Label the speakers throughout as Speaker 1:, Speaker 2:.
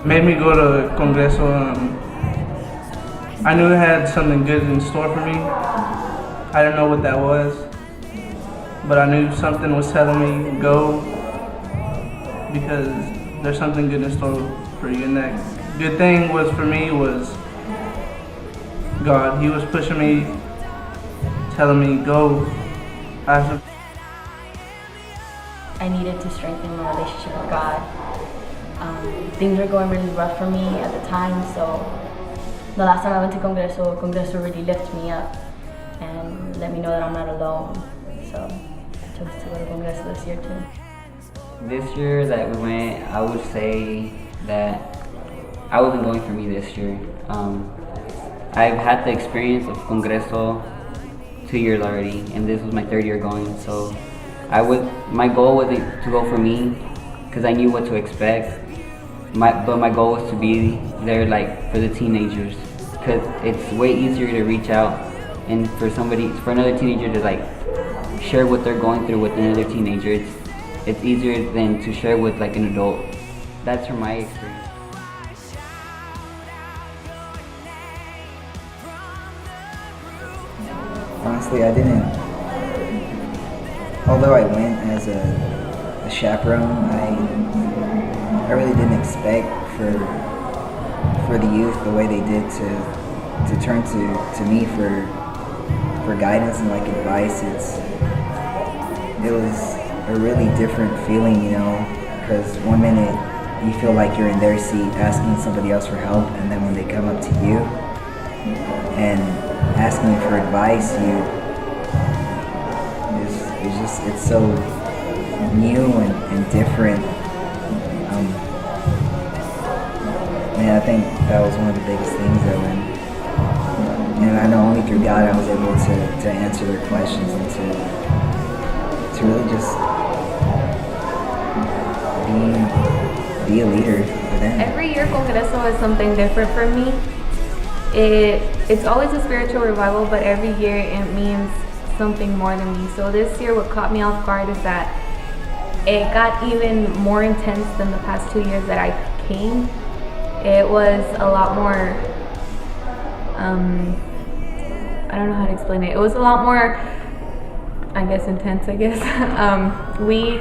Speaker 1: made me go to Congreso. I knew it had something good in store for me. I didn't know what that was, but I knew something was telling me go, because there's something good in store for you. And that good thing was for me was God. He was pushing me, telling me go.
Speaker 2: I needed to strengthen my relationship with God. Things were going really rough for me at the time, so the last time I went to Congreso really lifted me up and let me know that I'm not alone. So I chose to go to Congreso this year too.
Speaker 3: This year that we went, I would say that I wasn't going for me this year. I've had the experience of Congreso 2 years already, and this was my 3rd year going. So my goal wasn't to go for me, because I knew what to expect. But my goal was to be there, like, for the teenagers, because it's way easier to reach out and for another teenager to like share what they're going through with another teenager. It's easier than to share with like an adult. That's from my experience.
Speaker 4: Honestly, I didn't. Although I went as a chaperone, I really didn't expect for the youth the way they did to turn to me for guidance and like advice. It was a really different feeling, you know, because one minute you feel like you're in their seat asking somebody else for help, and then when they come up to you and asking you for advice, it's so new and different. I think that was one of the biggest things though, and I know only through God I was able to answer their questions and to really just be a leader for them.
Speaker 5: Every year Congreso is something different for me. It's always a spiritual revival, but every year it means something more to me. So this year what caught me off guard is that it got even more intense than the past 2 years that I came. It was a lot more, I don't know how to explain it. It was a lot more, I guess, intense, I guess. We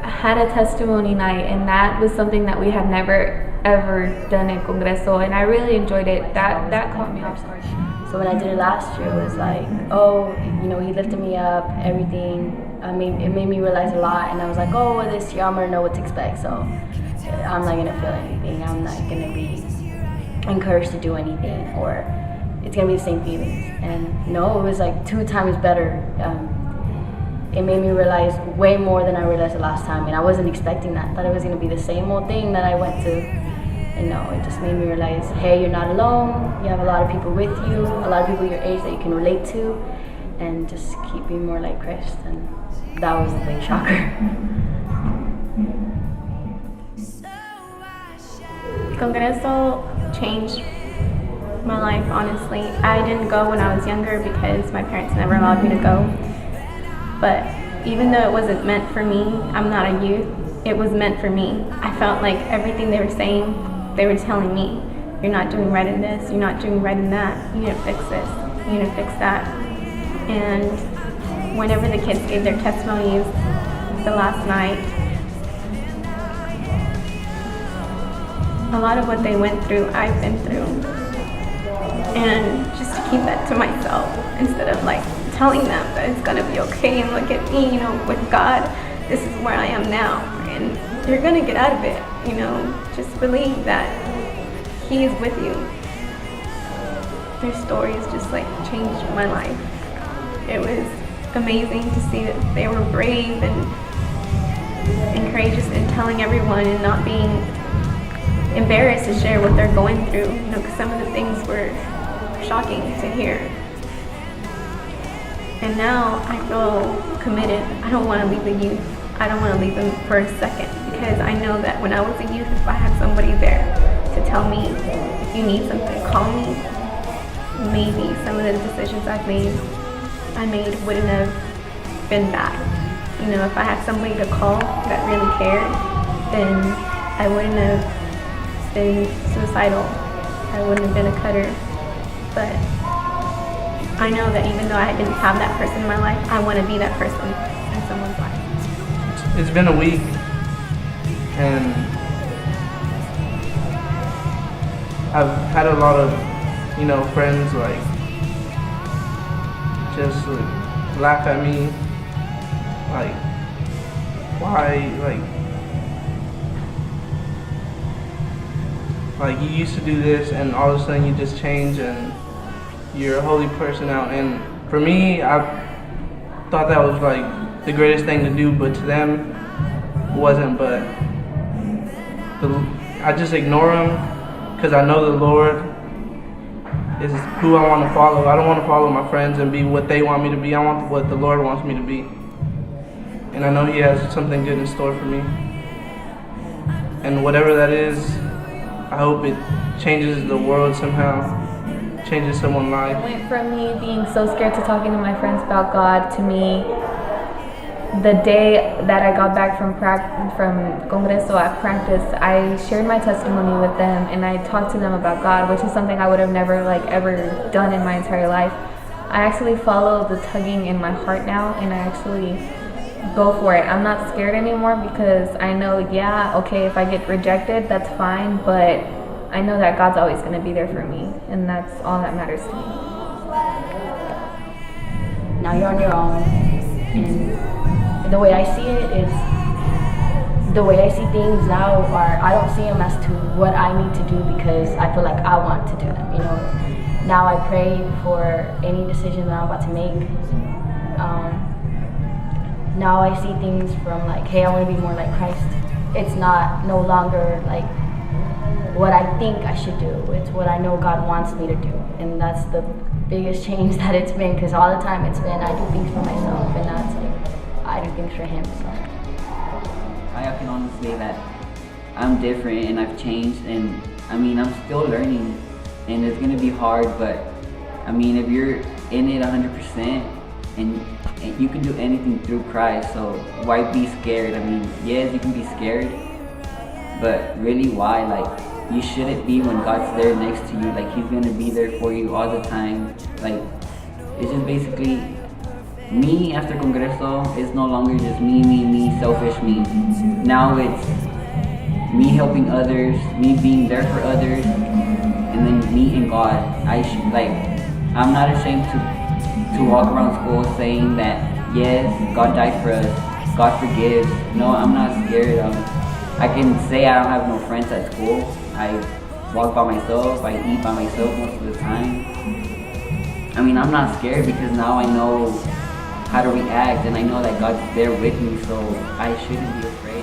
Speaker 5: had a testimony night, and that was something that we had never ever done at Congreso, and I really enjoyed it. That caught me off guard.
Speaker 2: So when I did it last year, it was like, oh, you know, he lifted me up, everything. I mean, it made me realize a lot, and I was like, oh, well, this year I'm gonna know what to expect. So I'm not gonna feel anything. I'm not gonna be encouraged to do anything, or it's gonna be the same feelings. And no, it was like 2 times better. It made me realize way more than I realized the last time, and I wasn't expecting that. I thought it was gonna be the same old thing that I went to. And no, it just made me realize, hey, you're not alone. You have a lot of people with you, a lot of people your age that you can relate to, and just keep being more like Chris. And that was the big shocker.
Speaker 6: Congreso changed my life, honestly. I didn't go when I was younger because my parents never allowed me to go. But even though it wasn't meant for me, I'm not a youth, it was meant for me. I felt like everything they were saying, they were telling me, you're not doing right in this, you're not doing right in that, you need to fix this, you need to fix that. And whenever the kids gave their testimonies the last night, a lot of what they went through, I've been through. And just to keep that to myself instead of like telling them that it's gonna be okay and look at me, you know, with God, this is where I am now. And you're gonna get out of it, you know, just believe that He is with you. Their stories just like changed my life. It was amazing to see that they were brave and courageous in telling everyone and not being embarrassed to share what they're going through, you know, because some of the things were shocking to hear. And now I feel committed. I don't want to leave the youth. I don't want to leave them for a second, because I know that when I was a youth, if I had somebody there to tell me, if you need something, call me, maybe some of the decisions I made wouldn't have been bad. You know, if I had somebody to call that really cared, then I wouldn't have been suicidal. I wouldn't have been a cutter. But I know that even though I didn't have that person in my life, I want to be that person in someone's life.
Speaker 1: It's been a week, and I've had a lot of, friends just laugh at me, why, you used to do this and all of a sudden you just change and you're a holy person now. And for me, I thought that was the greatest thing to do, but to them it wasn't. But I just ignore them because I know the Lord is who I want to follow. I don't want to follow my friends and be what they want me to be. I want what the Lord wants me to be. And I know He has something good in store for me. And whatever that is, I hope it changes the world somehow, changes someone's life.
Speaker 5: It went from me being so scared to talking to my friends about God to me, the day that I got back from Congreso at practice, I shared my testimony with them and I talked to them about God, which is something I would have never ever done in my entire life. I actually follow the tugging in my heart now, and I actually go for it. I'm not scared anymore because I know, okay, if I get rejected, that's fine, but I know that God's always going to be there for me, and that's all that matters to me.
Speaker 2: Now you're on your own, and the way I see it is, the way I see things now are, I don't see them as to what I need to do because I feel like I want to do them, Now I pray for any decision that I'm about to make. Now I see things from hey, I want to be more like Christ. It's no longer what I think I should do. It's what I know God wants me to do. And that's the biggest change that it's been, because all the time it's been I do things for myself, and now it's I do things for Him. So
Speaker 3: I can honestly say that I'm different and I've changed, and I'm still learning, and it's gonna be hard, but if you're in it 100% and you can do anything through Christ, so why be scared? Yes, you can be scared, but really why? You shouldn't be when God's there next to you. He's gonna be there for you all the time. It's just basically me after Congreso is no longer just me, selfish me. Now it's me helping others, me being there for others, and then me and God. I'm not ashamed to walk around school saying that, yes, God died for us, God forgives. No, I'm not scared. I can say I don't have no friends at school. I walk by myself, I eat by myself most of the time. I'm not scared because now I know how to react, and I know that God's there with me, so I shouldn't be afraid.